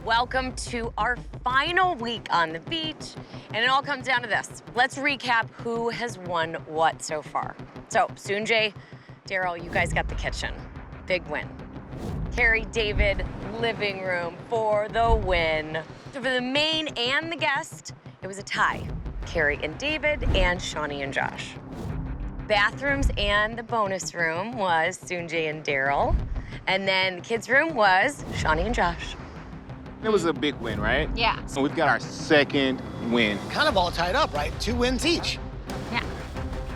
welcome to our final week on the beach. And it all comes down to this. Let's recap who has won what so far. So, Sunjay, Daryl, you guys got the kitchen. Big win. Carrie, David, living room for the win. So for the main and the guest, it was a tie. Carrie and David, and Shawnee and Josh. Bathrooms and the bonus room was Sunjay and Daryl. And then the kids' room was Shawnee and Josh. It was a big win, right? Yeah. So we've got our second win. Kind of all tied up, right? 2 wins each. Yeah.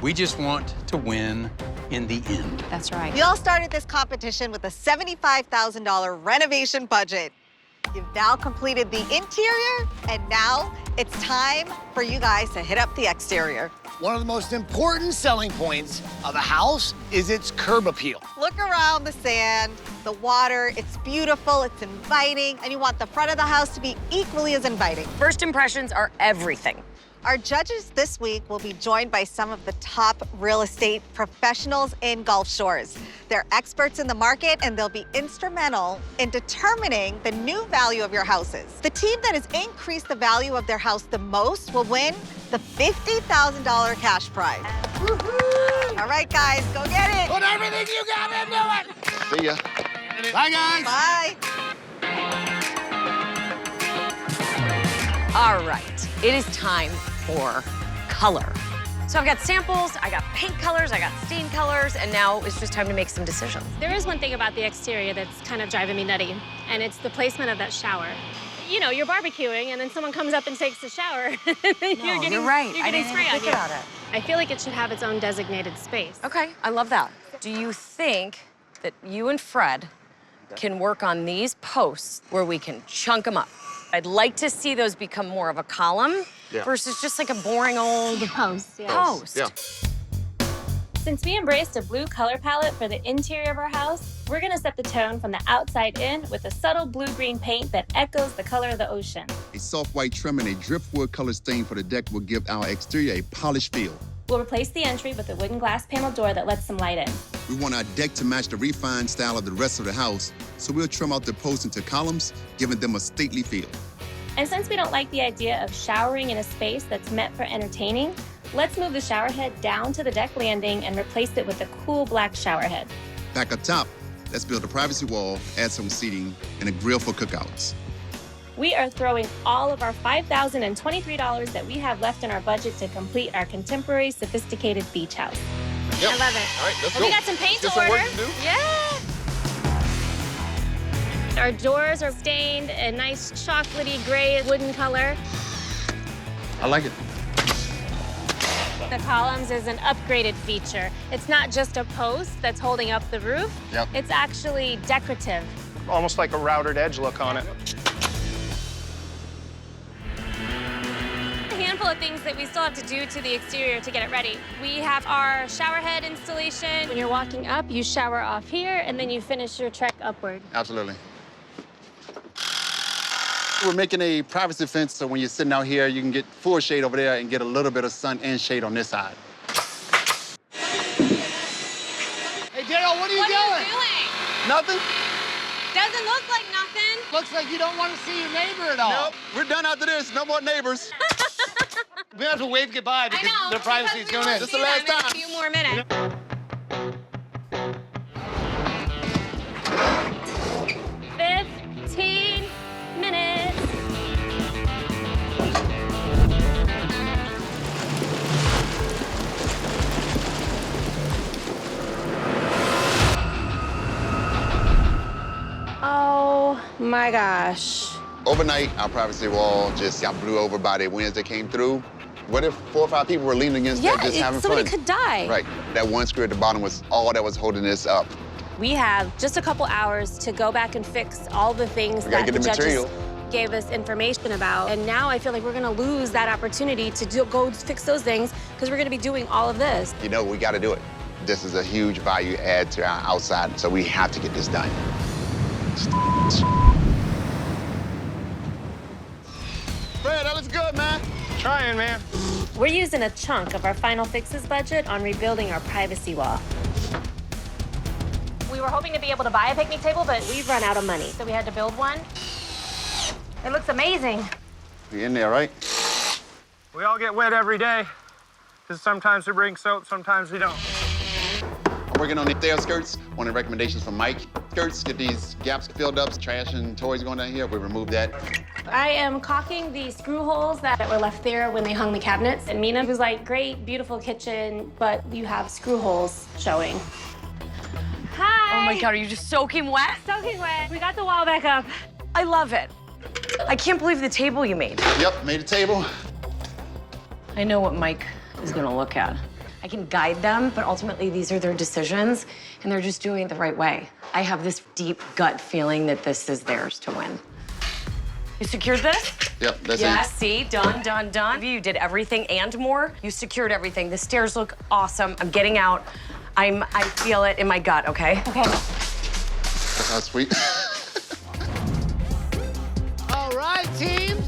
We just want to win in the end. That's right. You all started this competition with a $75,000 renovation budget. You've now completed the interior, and now it's time for you guys to hit up the exterior. One of the most important selling points of a house is its curb appeal. Look around the sand, the water, it's beautiful, it's inviting, and you want the front of the house to be equally as inviting. First impressions are everything. Our judges this week will be joined by some of the top real estate professionals in Gulf Shores. They're experts in the market, and they'll be instrumental in determining the new value of your houses. The team that has increased the value of their house the most will win the $50,000 cash prize. All right, guys, go get it. Put everything you got into it. See ya. Bye, guys. Bye. All right, it is time for color. So I've got samples, I got paint colors, I got stain colors, and now it's just time to make some decisions. There is one thing about the exterior that's kind of driving me nutty, and it's the placement of that shower. You know, you're barbecuing, and then someone comes up and takes a shower. You're right. You're I getting didn't spray even on think you. about it. I feel like it should have its own designated space. Okay, I love that. Do you think that you and Fred can work on these posts where we can chunk them up? I'd like to see those become more of a column versus just like a boring old Post, yeah. post. Yeah. Since we embraced a blue color palette for the interior of our house, we're gonna set the tone from the outside in with a subtle blue-green paint that echoes the color of the ocean. A soft white trim and a driftwood color stain for the deck will give our exterior a polished feel. We'll replace the entry with a wooden glass panel door that lets some light in. We want our deck to match the refined style of the rest of the house, so we'll trim out the posts into columns, giving them a stately feel. And since we don't like the idea of showering in a space that's meant for entertaining, let's move the shower head down to the deck landing and replace it with a cool black shower head. Back up top, let's build a privacy wall, add some seating, and a grill for cookouts. We are throwing all of our $5,023 that we have left in our budget to complete our contemporary, sophisticated beach house. Yep. I love it. All right, let's And go. we got some paint to Get some order. work to do. Yeah. Our doors are stained a nice chocolatey gray wooden color. I like it. The columns is an upgraded feature. It's not just a post that's holding up the roof. Yep. It's actually decorative. Almost like a routed edge look on it. A handful of things that we still have to do to the exterior to get it ready. We have our shower head installation. When you're walking up, you shower off here, and then you finish your trek upward. Absolutely. We're making a privacy fence, so when you're sitting out here, you can get full shade over there and get a little bit of sun and shade on this side. Hey, Daryl, what are you doing? Nothing? Doesn't look like nothing. Looks like you don't want to see your neighbor at all. Nope, we're done after this. No more neighbors. We have to wave goodbye because the privacy is going in. This is the last time. A few more minutes. 15 minutes. Oh my gosh. Overnight, our privacy wall just got blew over by the winds that came through. What if 4 or 5 people were leaning against that just having somebody fun? could die. Right. That one screw at the bottom was all that was holding this up. We have just a couple hours to go back and fix all the things We gotta that get the the judges material. gave us information about. And now I feel like we're gonna lose that opportunity to go fix those things because we're gonna be doing all of this. You know, we got to do it. This is a huge value add to our outside, so we have to get this done. Fred, that looks good, man. Trying, man. We're using a chunk of our final fixes budget on rebuilding our privacy wall. We were hoping to be able to buy a picnic table, but we've run out of money, so we had to build one. It looks amazing. You in there, right? We all get wet every day. Because sometimes we bring soap, sometimes we don't. I'm working on the stair skirts. One of the recommendations from Mike. Skirts, get these gaps filled up, trash and toys going down here. We remove that. I am caulking the screw holes that were left there when they hung the cabinets. And Mina was like, great, beautiful kitchen, but you have screw holes showing. Hi. Oh my God, are you just soaking wet? Soaking wet. We got the wall back up. I love it. I can't believe the table you made. Yep, made a table. I know what Mike is gonna look at. I can guide them, but ultimately these are their decisions, and they're just doing it the right way. I have this deep gut feeling that this is theirs to win. You secured this? Yep, that's Yeah, it. see, done, done, done. You did everything and more. You secured everything. The stairs look awesome. I'm getting out. I feel it in my gut, okay? Okay. That's how sweet. All right, teams.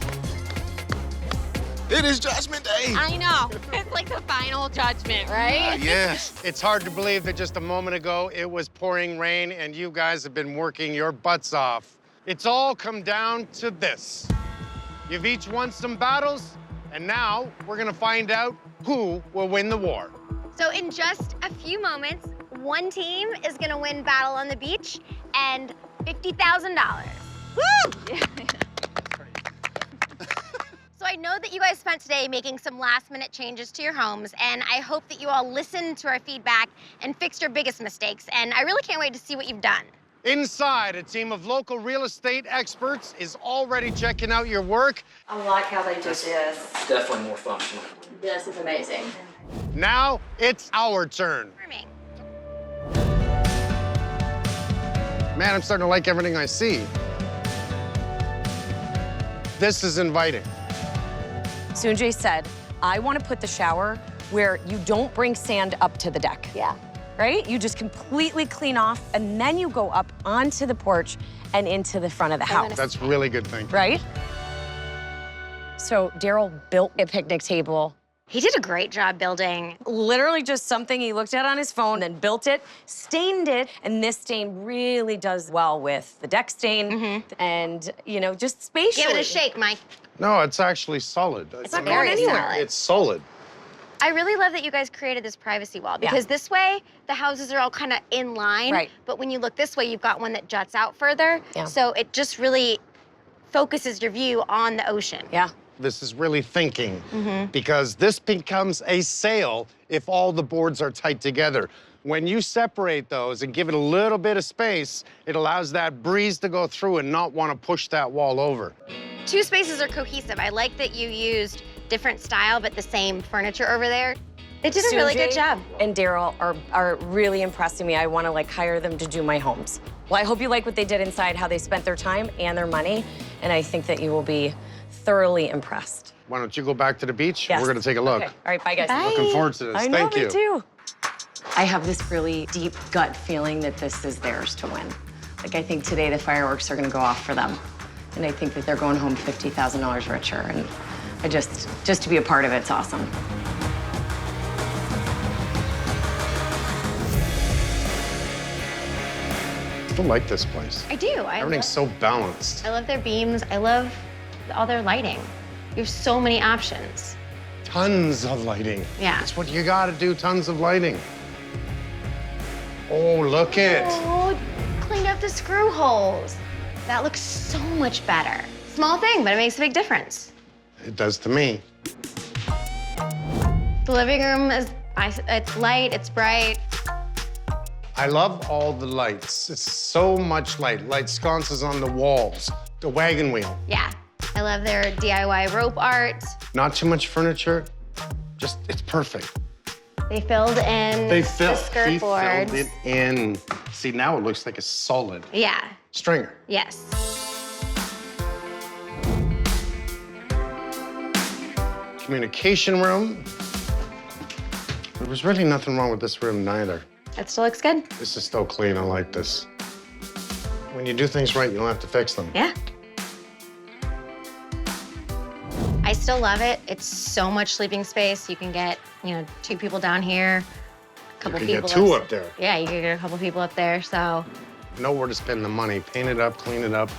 It is Judgment Day. I know. It's like the final judgment, right? Yes. It's hard to believe that just a moment ago it was pouring rain and you guys have been working your butts off. It's all come down to this. You've each won some battles, and now we're gonna find out who will win the war. So in just a few moments, one team is gonna win Battle on the Beach and $50,000. Woo! So I know that you guys spent today making some last-minute changes to your homes, and I hope that you all listened to our feedback and fixed your biggest mistakes, and I really can't wait to see what you've done. Inside, a team of local real estate experts is already checking out your work. I like how they did this. Definitely more functional. This is amazing. Now it's our turn. For me. Man, I'm starting to like everything I see. This is inviting. Sunjay said, I want to put the shower where you don't bring sand up to the deck. Yeah. Right? You just completely clean off, and then you go up onto the porch and into the front of the house. That's really good thinking. Right? So Daryl built a picnic table. He did a great job building. Literally just something he looked at on his phone, then built it, stained it, and this stain really does well with the deck stain and, you know, just spatially. Give it a shake, Mike. No, it's actually solid. It's not going anywhere. It's solid. I really love that you guys created this privacy wall because this way the houses are all kind of in line. Right. But when you look this way, you've got one that juts out further. Yeah. So it just really focuses your view on the ocean. Yeah. This is really thinking because this becomes a sail if all the boards are tight together. When you separate those and give it a little bit of space, it allows that breeze to go through and not want to push that wall over. Two spaces are cohesive. I like that you used different style, but the same furniture over there. They did a really good job. And Daryl are really impressing me. I want to like hire them to do my homes. Well, I hope you like what they did inside, how they spent their time and their money, and I think that you will be thoroughly impressed. Why don't you go back to the beach? Yes. We're gonna take a look. Okay. All right, bye guys. Bye. Looking forward to this. I know, Thank you. me too. I have this really deep gut feeling that this is theirs to win. Like, I think today the fireworks are gonna go off for them. And I think that they're going home $50,000 richer. And I just to be a part of it's awesome. I still like this place. I do. Everything's so balanced. I love their beams. I love all their lighting. You have so many options. Tons of lighting. Yeah. That's what you gotta do, tons of lighting. Oh, look it. Oh, cleaned up the screw holes. That looks so much better. Small thing, but it makes a big difference. It does to me. The living room it's light, it's bright. I love all the lights. It's so much light. Light sconces on the walls, the wagon wheel. Yeah. I love their DIY rope art. Not too much furniture, just, it's perfect. They filled in the skirt He boards. filled it in. See, now it looks like a solid Yeah. stringer. Yes. Communication room. There was really nothing wrong with this room neither. That still looks good. This is still clean, I like this. When you do things right, you don't have to fix them. Yeah. I still love it. It's so much sleeping space. You can get, 2 people down here, a couple You people. can get 2 up there. Yeah, you can get a couple people up there, so. Know where to spend the money. Paint it up, clean it up.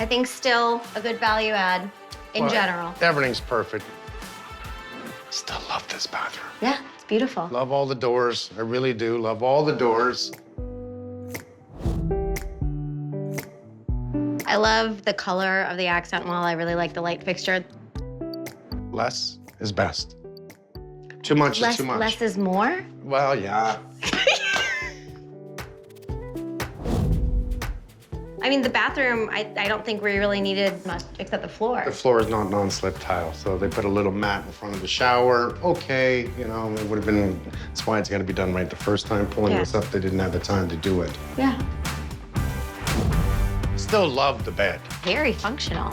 I think still a good value add in general. Everything's perfect. Still love this bathroom. Yeah, it's beautiful. Love all the doors. I really do. Love all the doors. I love the color of the accent wall. I really like the light fixture. Less is best. Too much is too much. Less is more? Well, yeah. I mean, the bathroom, I don't think we really needed much except the floor. The floor is not non-slip tile, so they put a little mat in front of the shower. Okay, you know, it would have been, that's why it's got to be done right the first time. Pulling this up, they didn't have the time to do it. Yeah. Still love the bed. Very functional.